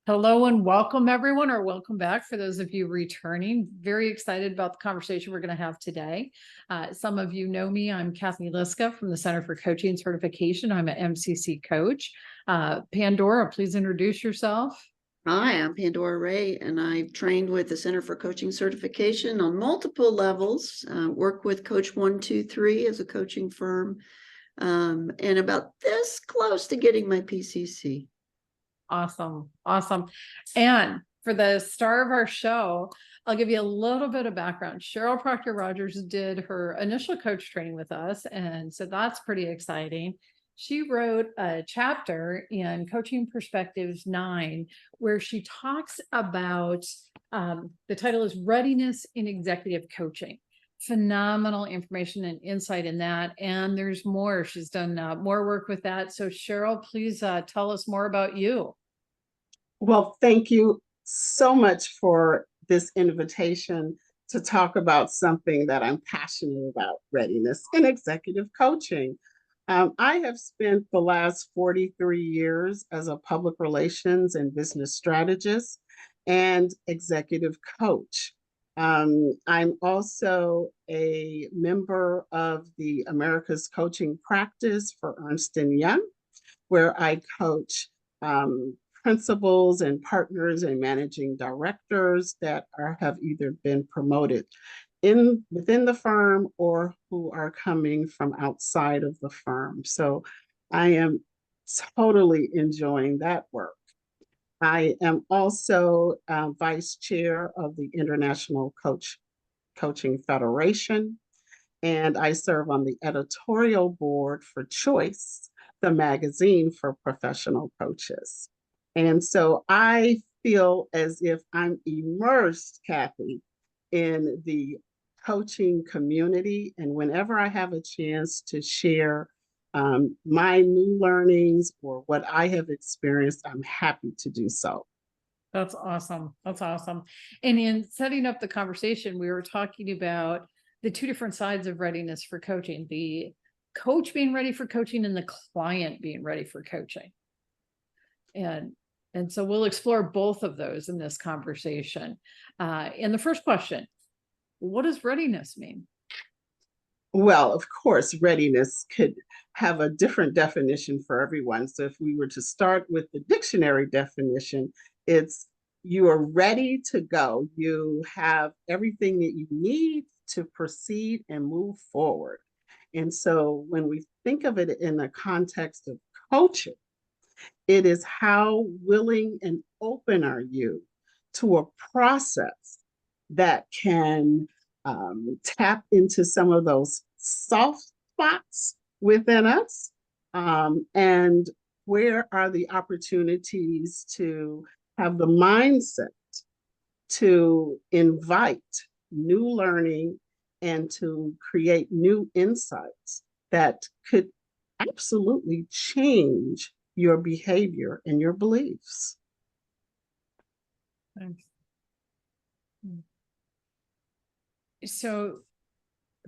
Hello and welcome everyone, or welcome back for those of you returning. Very excited about the conversation we're going to have today. Some of you know me. I'm Cathy Liska from the Center for Coaching Certification. I'm an MCC coach. Pandora, please introduce yourself. Hi, I'm Pandora Ray, and I've trained with the Center for Coaching Certification on multiple levels. Work with Coach 123 as a coaching firm, and about this close to getting my PCC. Awesome. Awesome. And for the star of our show, I'll give you a little bit of background. Cheryl Proctor Rogers did her initial coach training with us, and so that's pretty exciting. She wrote a chapter in Coaching Perspectives 9, where she talks about the title is Readiness in Executive Coaching. Phenomenal information and insight in that. And there's more. She's done more work with that. So Cheryl, please tell us more about you. Well, thank you so much for this invitation to talk about something that I'm passionate about, readiness in executive coaching. I have spent the last 43 years as a public relations and business strategist and executive coach. I'm also a member of the America's Coaching Practice for Ernst & Young, where I coach principals and partners and managing directors that have either been promoted within the firm or who are coming from outside of the firm. So I am totally enjoying that work. I am also vice chair of the International Coaching Federation, and I serve on the editorial board for Choice, the magazine for professional coaches. And so I feel as if I'm immersed, Cathy, in the coaching community. And whenever I have a chance to share my new learnings or what I have experienced, I'm happy to do so. That's awesome. That's awesome. And in setting up the conversation, we were talking about the two different sides of readiness for coaching, the coach being ready for coaching and the client being ready for coaching. And so we'll explore both of those in this conversation. And the first question, what does readiness mean? Well, of course, readiness could have a different definition for everyone. So if we were to start with the dictionary definition, it's you are ready to go. You have everything that you need to proceed and move forward. And so when we think of it in the context of coaching, it is how willing and open are you to a process that can tap into some of those soft spots within us, and where are the opportunities to have the mindset to invite new learning and to create new insights that could absolutely change your behavior and your beliefs. Thanks. So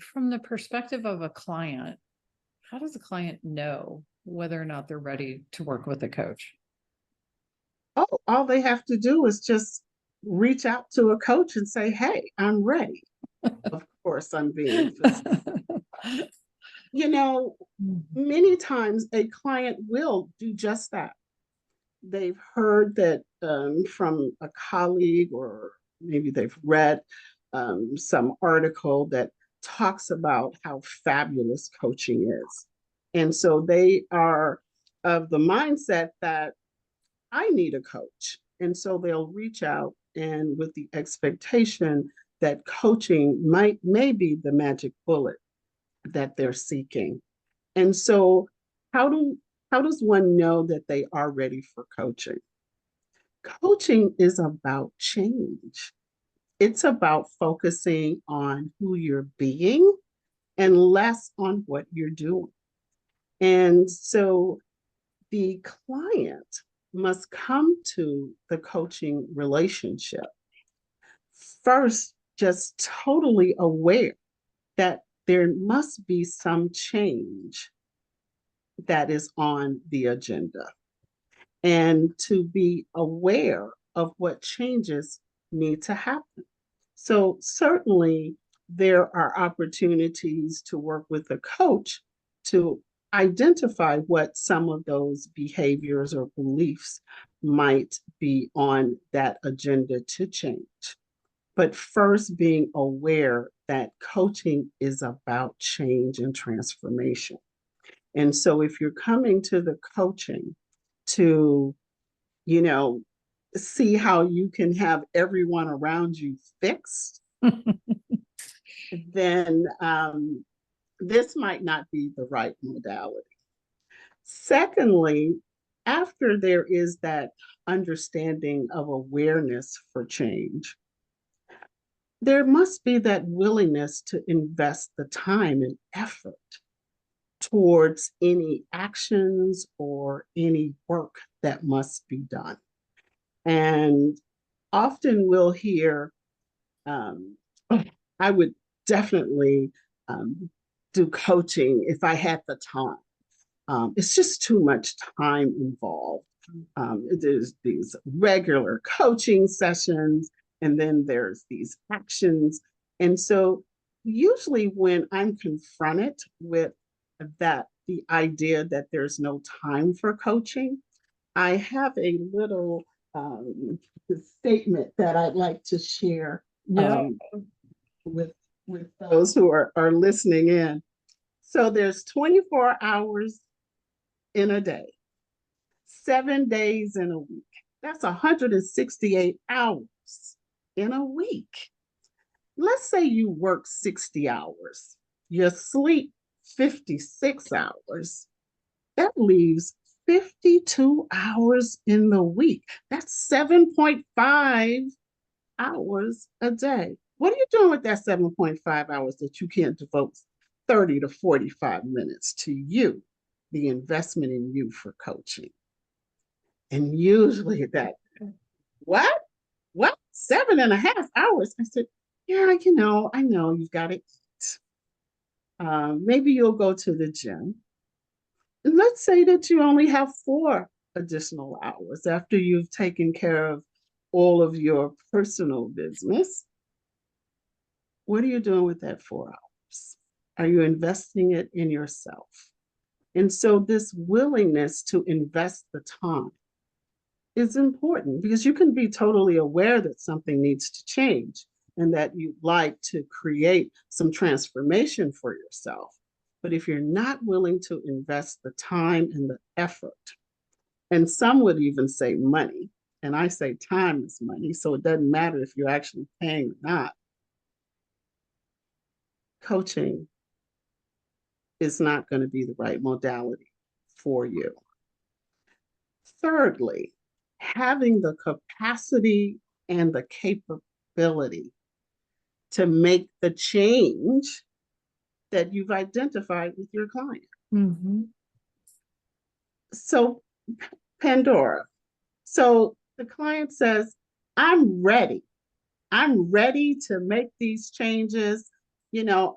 from the perspective of a client, how does a client know whether or not they're ready to work with a coach? Oh, all they have to do is just reach out to a coach and say, hey, I'm ready. Of course, I'm being you know, many times a client will do just that. They've heard that from a colleague, or maybe they've read some article that talks about how fabulous coaching is. And so they are of the mindset that I need a coach. And so they'll reach out, and with the expectation that coaching may be the magic bullet that they're seeking. And so how does one know that they are ready for coaching? Coaching is about change. It's about focusing on who you're being and less on what you're doing. And so the client must come to the coaching relationship first, just totally aware that there must be some change that is on the agenda. and to be aware of what changes need to happen. So certainly there are opportunities to work with a coach to identify what some of those behaviors or beliefs might be on that agenda to change. But first, being aware that coaching is about change and transformation. And so if you're coming to the coaching to, you know, see how you can have everyone around you fixed, then this might not be the right modality. Secondly, after there is that understanding of awareness for change, there must be that willingness to invest the time and effort towards any actions or any work that must be done. And often we'll hear, "Oh, I would definitely do coaching if I had the time. It's just too much time involved. There's these regular coaching sessions, and then there's these actions." And so usually when I'm confronted with the idea that there's no time for coaching, I have a little statement that I'd like to share Yeah. with those who are listening in. So there's 24 hours in a day, 7 days in a week. That's 168 hours in a week. Let's say you work 60 hours, you sleep 56 hours. That leaves 52 hours in the week. That's 7.5 hours a day. What are you doing with that 7.5 hours that you can't devote 30 to 45 minutes to you, the investment in you for coaching? And usually that, what? What? 7.5 hours? I said, yeah, I know you've got to eat. Maybe you'll go to the gym. And let's say that you only have 4 additional hours after you've taken care of all of your personal business. What are you doing with that 4 hours? Are you investing it in yourself? And so this willingness to invest the time is important, because you can be totally aware that something needs to change and that you'd like to create some transformation for yourself. But if you're not willing to invest the time and the effort, and some would even say money, and I say time is money, so it doesn't matter if you're actually paying or not, coaching is not going to be the right modality for you. Thirdly, having the capacity and the capability to make the change that you've identified with your client. Mm-hmm. So, Pandora, so the client says, I'm ready. I'm ready to make these changes.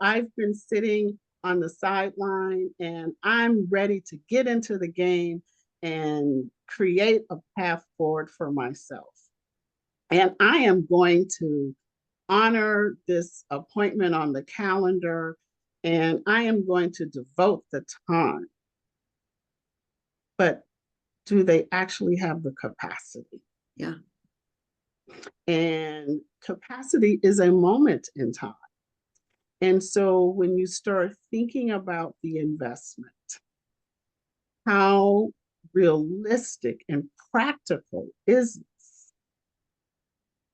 I've been sitting on the sideline and I'm ready to get into the game and create a path forward for myself. And I am going to honor this appointment on the calendar, and I am going to devote the time. But do they actually have the capacity? Yeah. And capacity is a moment in time. And so when you start thinking about the investment, how realistic and practical is this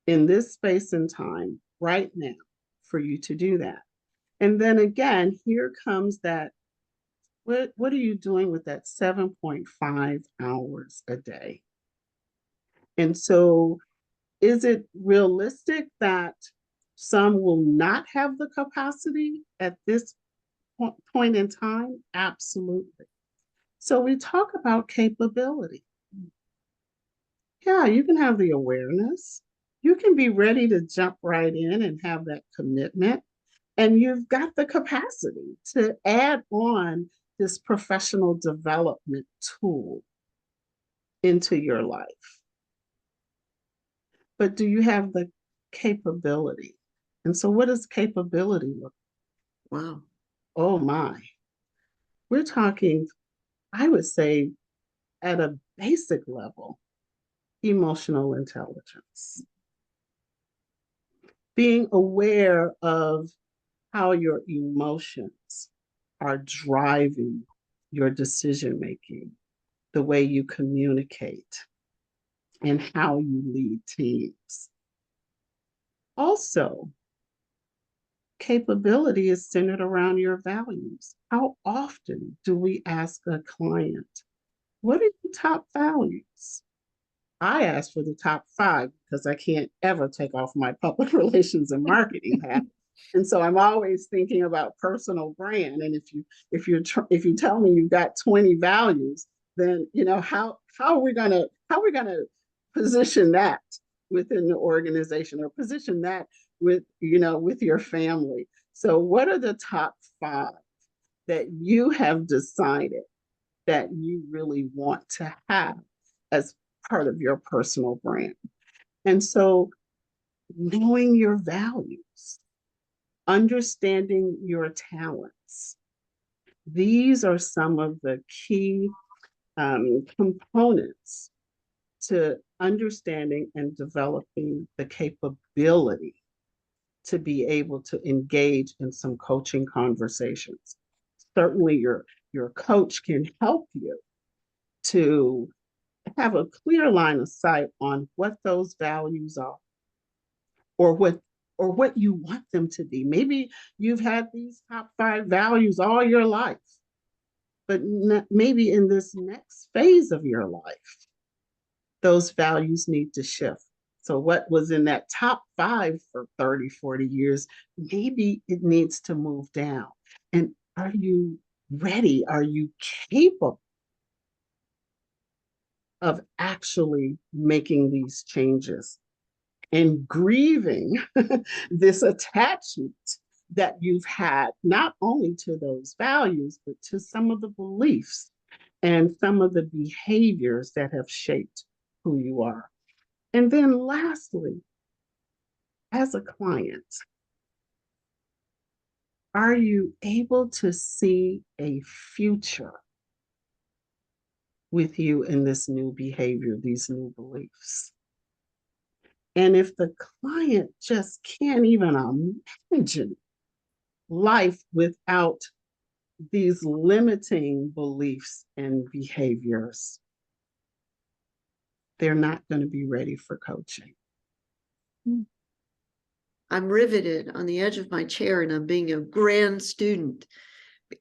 in this space and time right now for you to do that? And then again, here comes that, what are you doing with that 7.5 hours a day? And so is it realistic that some will not have the capacity at this point in time? Absolutely. So we talk about capability. Yeah, you can have the awareness. You can be ready to jump right in and have that commitment. And you've got the capacity to add on this professional development tool into your life. But do you have the capability? And so what does capability look like? Wow. Oh my. We're talking, I would say, at a basic level, emotional intelligence. Being aware of how your emotions are driving your decision making, the way you communicate, and how you lead teams. Also, capability is centered around your values. How often do we ask a client, what are your top values? I ask for the top 5 because I can't ever take off my public relations and marketing hat. And so I'm always thinking about personal brand. And if you tell me you've got 20 values, then how are we gonna position that within the organization, or position that with your family? So what are the top 5 that you have decided that you really want to have as part of your personal brand? And so knowing your values, understanding your talents, these are some of the key components to understanding and developing the capability to be able to engage in some coaching conversations. Certainly your coach can help you to have a clear line of sight on what those values are, or what you want them to be. Maybe you've had these top 5 values all your life, but maybe in this next phase of your life, those values need to shift. So what was in that top 5 for 30, 40 years, maybe it needs to move down. And are you ready? Are you capable of actually making these changes and grieving this attachment that you've had, not only to those values, but to some of the beliefs and some of the behaviors that have shaped who you are? And then lastly, as a client, are you able to see a future with you in this new behavior, these new beliefs? And if the client just can't even imagine life without these limiting beliefs and behaviors, they're not going to be ready for coaching. I'm riveted on the edge of my chair, and I'm being a grand student.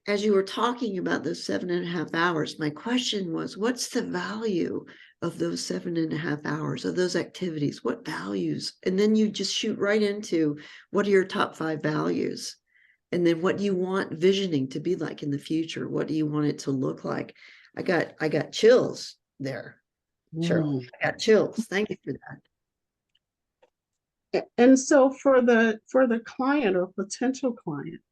As you were talking about those 7.5 hours, my question was, what's the value of those 7.5 hours, of those activities? What values? And then you just shoot right into, what are your top 5 values? And then what do you want visioning to be like in the future? What do you want it to look like? I got chills there, Cheryl. I got chills. Thank you for that. And so for the client or potential client,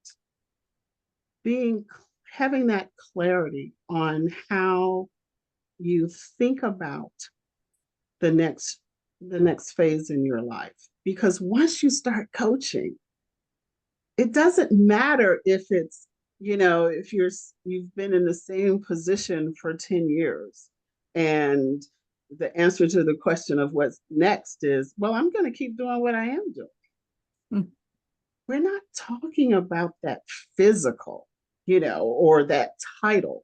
having that clarity on how you think about the next phase in your life. Because once you start coaching, it doesn't matter if it's, if you've been in the same position for 10 years and the answer to the question of what's next is, well, I'm going to keep doing what I am doing. Mm. We're not talking about that physical, or that title.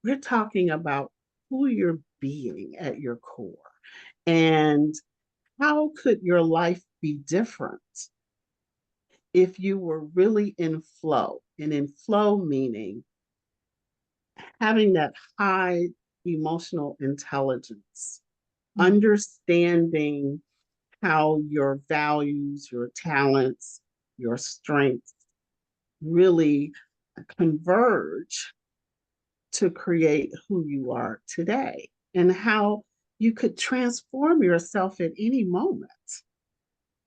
We're talking about who you're being at your core. And how could your life be different if you were really in flow? And in flow meaning having that high emotional intelligence, understanding how your values, your talents, your strengths really converge to create who you are today, and how you could transform yourself at any moment.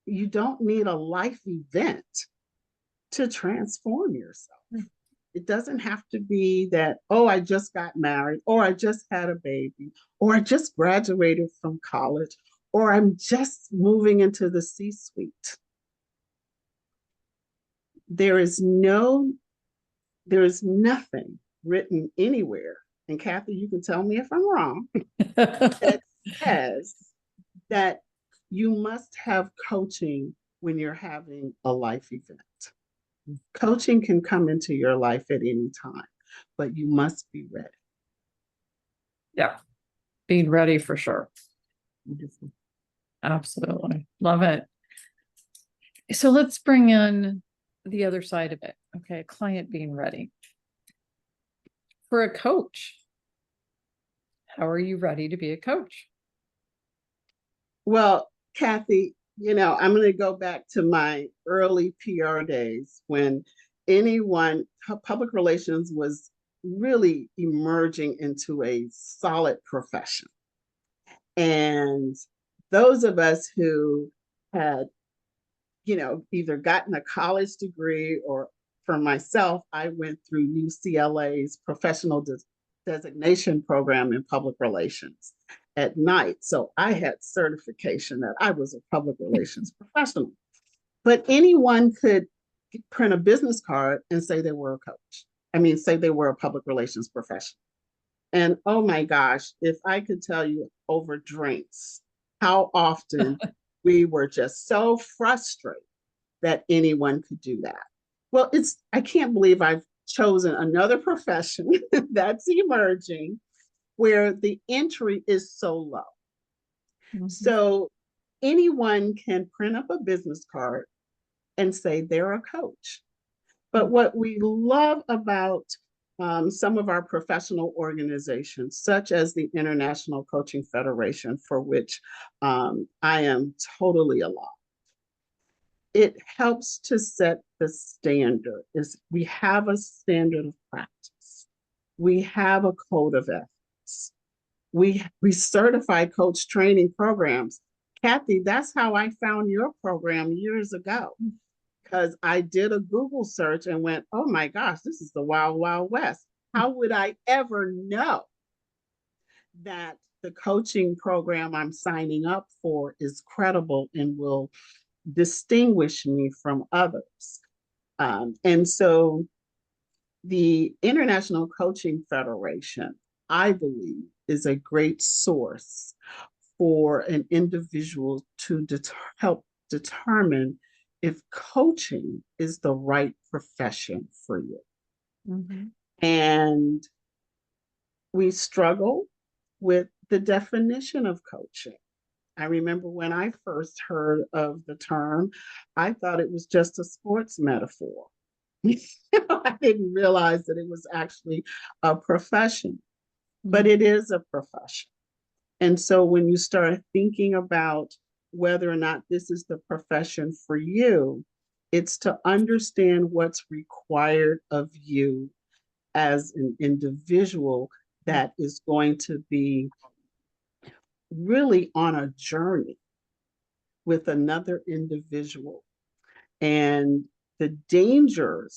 You don't need a life event to transform yourself. It doesn't have to be that, oh, I just got married, or I just had a baby, or I just graduated from college, or I'm just moving into the C-suite. There is nothing written anywhere, and Cathy, you can tell me if I'm wrong, that says that you must have coaching when you're having a life event. Coaching can come into your life at any time, but you must be ready. Yeah, being ready for sure. Absolutely. Love it. So let's bring in the other side of it. Okay, client being ready. For a coach, how are you ready to be a coach? Well, Cathy, I'm going to go back to my early PR days when public relations was really emerging into a solid profession. And those of us who had, either gotten a college degree, or for myself, I went through UCLA's professional designation program in public relations at night. So I had certification that I was a public relations professional. But anyone could print a business card and say they were a coach. Say they were a public relations professional. And oh my gosh, if I could tell you over drinks, how often we were just so frustrated that anyone could do that. Well, I can't believe I've chosen another profession that's emerging where the entry is so low. Mm-hmm. So anyone can print up a business card and say they're a coach. But what we love about some of our professional organizations, such as the International Coaching Federation, for which I am totally alive, it helps to set the standard. We have a standard of practice. We have a code of ethics. We certify coach training programs. Cathy, that's how I found your program years ago, because I did a Google search and went, oh my gosh, this is the Wild Wild West. How would I ever know that the coaching program I'm signing up for is credible and will distinguish me from others? And so the International Coaching Federation, I believe, is a great source for an individual to help determine if coaching is the right profession for you. Mm-hmm. And we struggle with the definition of coaching. I remember when I first heard of the term, I thought it was just a sports metaphor. I didn't realize that it was actually a profession, but it is a profession. And so when you start thinking about whether or not this is the profession for you, it's to understand what's required of you as an individual that is going to be really on a journey with another individual. And the danger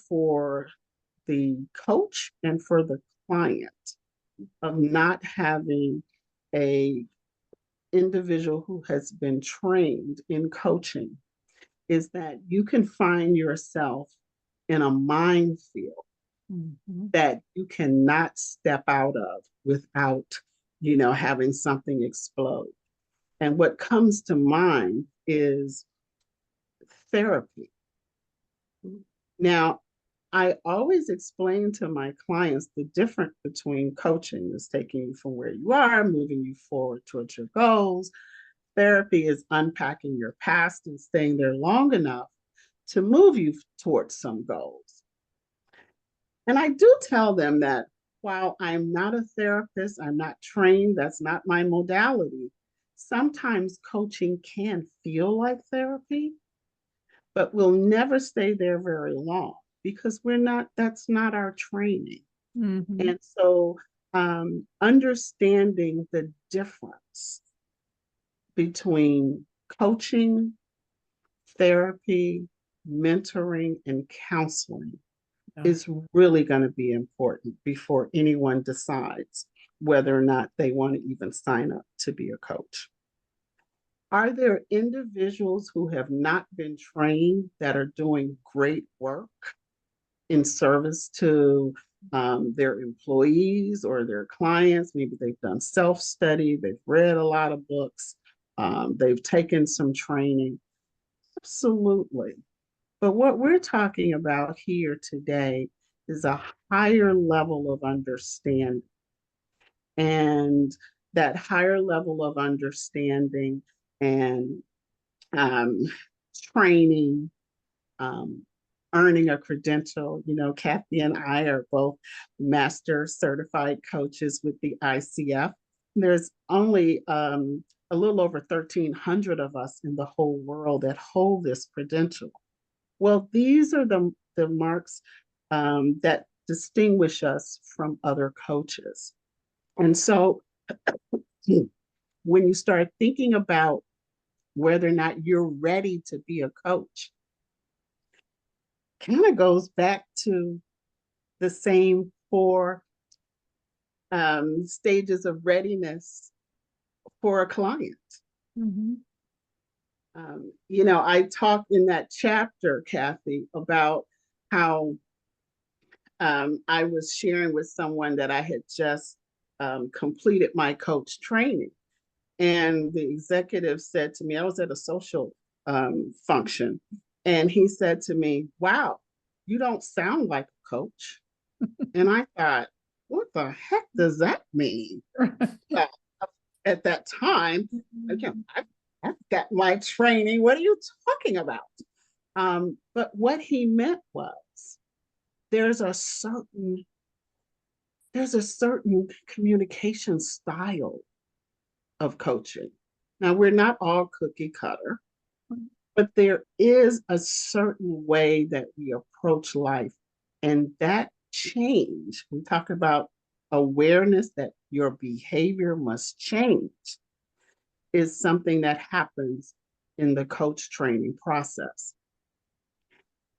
for the coach and for the client of not having a individual who has been trained in coaching is that you can find yourself in a minefield that you cannot step out of without, having something explode. And what comes to mind is therapy. Now, I always explain to my clients the difference between coaching is taking you from where you are, moving you forward towards your goals. Therapy is unpacking your past and staying there long enough to move you towards some goals. And I do tell them that while I'm not a therapist, I'm not trained, that's not my modality, sometimes coaching can feel like therapy, but we'll never stay there very long because that's not our training. Mm-hmm. And so understanding the difference between coaching, therapy, mentoring, and counseling is really going to be important before anyone decides whether or not they want to even sign up to be a coach. Are there individuals who have not been trained that are doing great work in service to their employees or their clients? Maybe they've done self-study, they've read a lot of books, they've taken some training. Absolutely. But what we're talking about here today is a higher level of understanding. And that higher level of understanding and um, training, um, earning a credential. You know, Cathy and I are both master certified coaches with the ICF. There's only a little over 1,300 of us in the whole world that hold this credential. Well, these are the marks that distinguish us from other coaches. And so when you start thinking about whether or not you're ready to be a coach, kind of goes back to the same four stages of readiness for a client. Mm-hmm. You know, I talked in that chapter, Cathy, about how I was sharing with someone that I had just completed my coach training. And the executive said to me, I was at a social function, and he said to me, "Wow, you don't sound like a coach." And I thought, what the heck does that mean? At that time, again, I've got my training. What are you talking about? But what he meant was there's a certain communication style of coaching. Now, we're not all cookie cutter, but there is a certain way that we approach life. And that change, we talk about awareness that your behavior must change, is something that happens in the coach training process.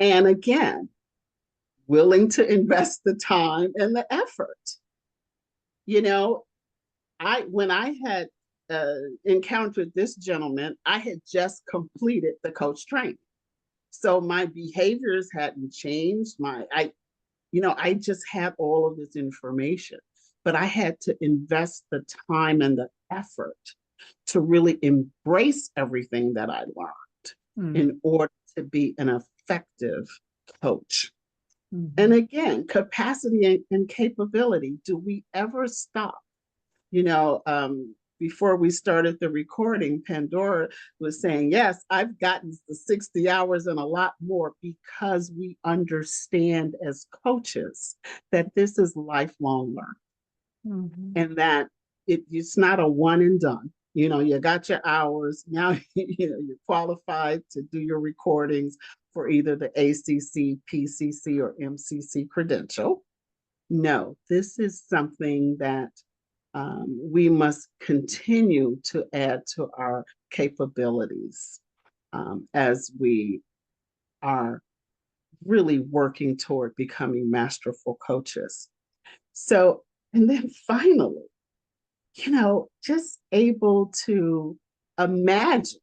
And again, willing to invest the time and the effort. You know, when I had encountered this gentleman, I had just completed the coach training. So my behaviors hadn't changed. I just had all of this information, but I had to invest the time and the effort to really embrace everything that I learned in order to be an effective coach. And again, capacity and capability. Do we ever stop? You know, before we started the recording, Pandora was saying, yes, I've gotten the 60 hours and a lot more, because we understand as coaches that this is lifelong learning, and that it's not a one and done. You know, you got your hours. Now, you're qualified to do your recordings for either the ACC, PCC, or MCC credential. No, this is something that we must continue to add to our capabilities as we are really working toward becoming masterful coaches. So, and then finally, just able to imagine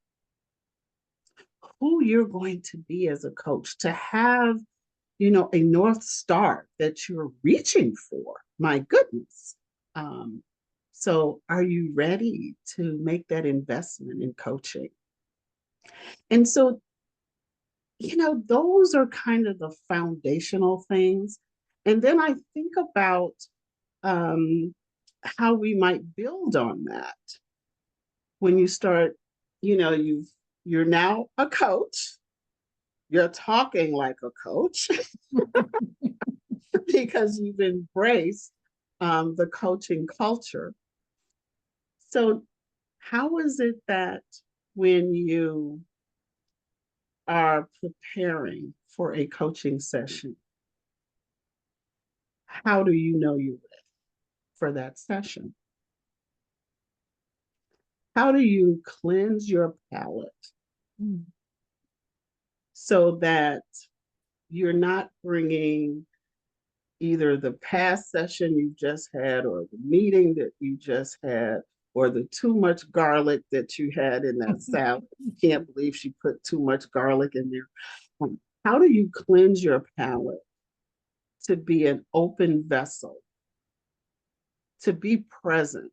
who you're going to be as a coach, to have, a North Star that you're reaching for. My goodness. So are you ready to make that investment in coaching? And so, those are kind of the foundational things. And then I think about how we might build on that. When you start, you're now a coach, you're talking like a coach because you've embraced the coaching culture. So how is it that when you are preparing for a coaching session, how do you know you're ready for that session? How do you cleanse your palate so that you're not bringing either the past session you just had, or the meeting that you just had, or the too much garlic that you had in that salad. Can't believe she put too much garlic in there. How do you cleanse your palate to be an open vessel, to be present?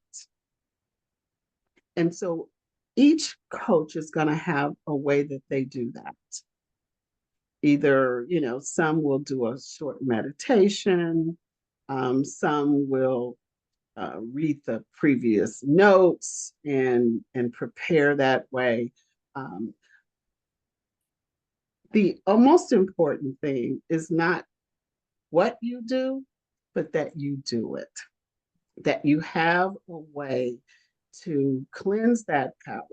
And so each coach is going to have a way that they do that. Either, some will do a short meditation, some will read the previous notes and prepare that way. The most important thing is not what you do, but that you do it, that you have a way to cleanse that palate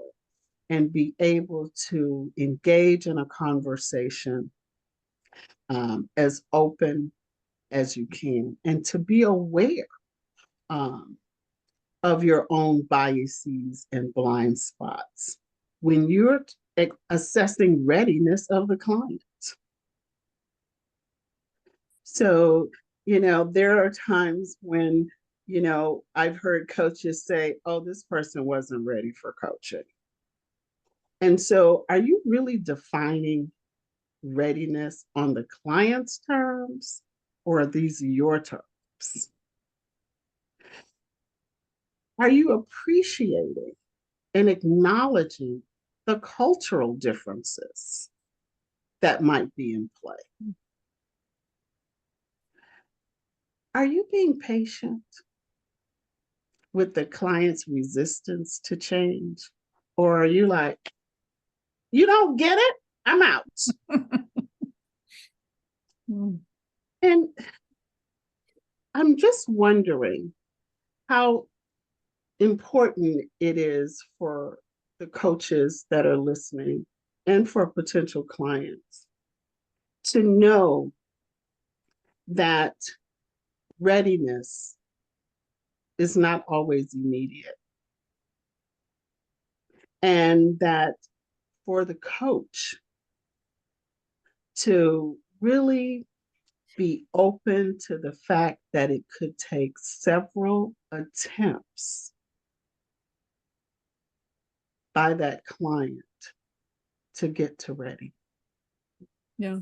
and be able to engage in a conversation as open as you can, and to be aware of your own biases and blind spots when you're assessing readiness of the client. So, there are times when, I've heard coaches say, oh, this person wasn't ready for coaching. And so are you really defining readiness on the client's terms, or are these your terms? Are you appreciating and acknowledging the cultural differences that might be in play? Are you being patient with the client's resistance to change? Or are you like, you don't get it? I'm out. And I'm just wondering how important it is for the coaches that are listening and for potential clients to know that readiness is not always immediate. And that for the coach to really be open to the fact that it could take several attempts by that client to get to ready. Yeah.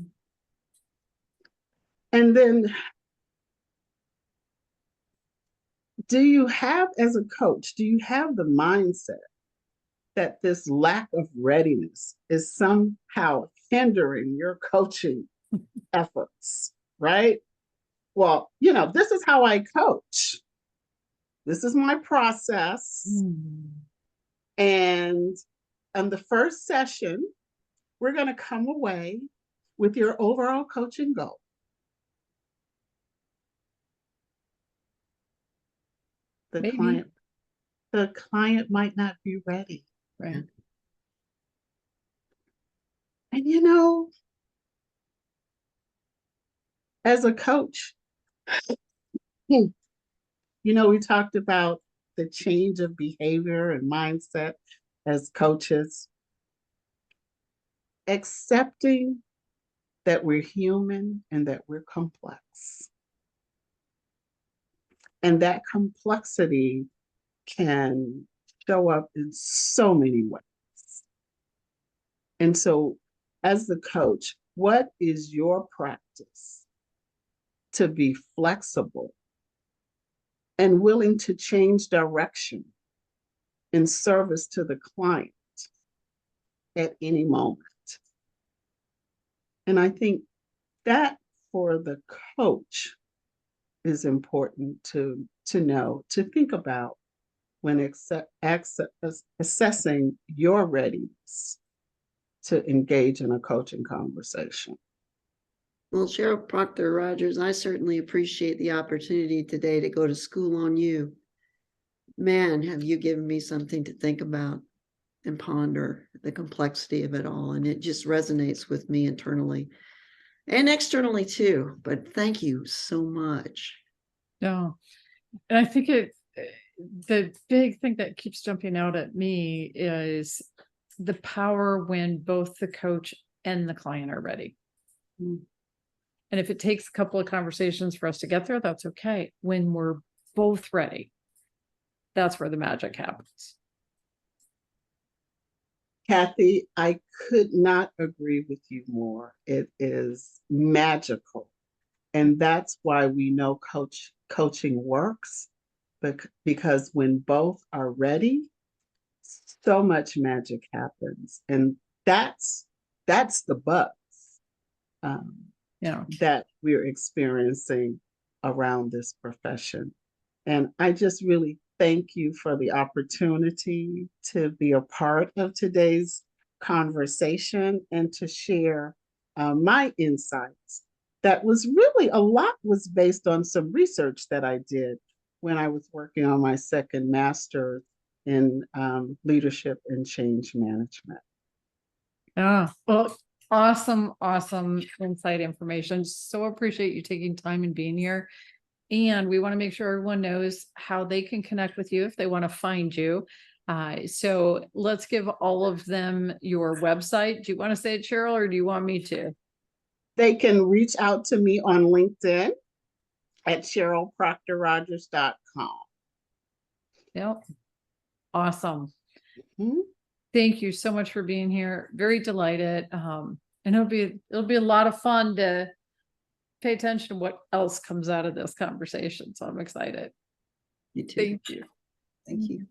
And then, do you have, as a coach, do you have the mindset that this lack of readiness is somehow hindering your coaching efforts, right? Well, this is how I coach. This is my process. And on the first session, we're going to come away with your overall coaching goal. The client might not be ready. Right. And as a coach, we talked about the change of behavior and mindset as coaches. Accepting that we're human and that we're complex. And that complexity can show up in so many ways. And so, as the coach, what is your practice to be flexible and willing to change direction in service to the client at any moment? And I think that for the coach is important to know, to think about when assessing your readiness to engage in a coaching conversation. Well, Cheryl Proctor Rogers, I certainly appreciate the opportunity today to go to school on you. Man, have you given me something to think about and ponder the complexity of it all. And it just resonates with me internally and externally too. But thank you so much. Yeah. And I think the big thing that keeps jumping out at me is the power when both the coach and the client are ready. And if it takes a couple of conversations for us to get there, that's okay. When we're both ready, that's where the magic happens. Cathy, I could not agree with you more. It is magical. And that's why we know coaching works, because when both are ready, so much magic happens. And that's the buzz Yeah. that we're experiencing around this profession. And I just really thank you for the opportunity to be a part of today's conversation and to share my insights. That was really, a lot was based on some research that I did when I was working on my second master's in leadership and change management. Yeah. Well, awesome insight information. So appreciate you taking time and being here. And we want to make sure everyone knows how they can connect with you if they want to find you. So let's give all of them your website. Do you want to say it, Cheryl, or do you want me to? They can reach out to me on LinkedIn at CherylProctorRogers.com. Yep. Awesome. Mhm. Thank you so much for being here. Very delighted. And it'll be a lot of fun to pay attention to what else comes out of this conversation. So I'm excited. You too. Thank you. Thank you.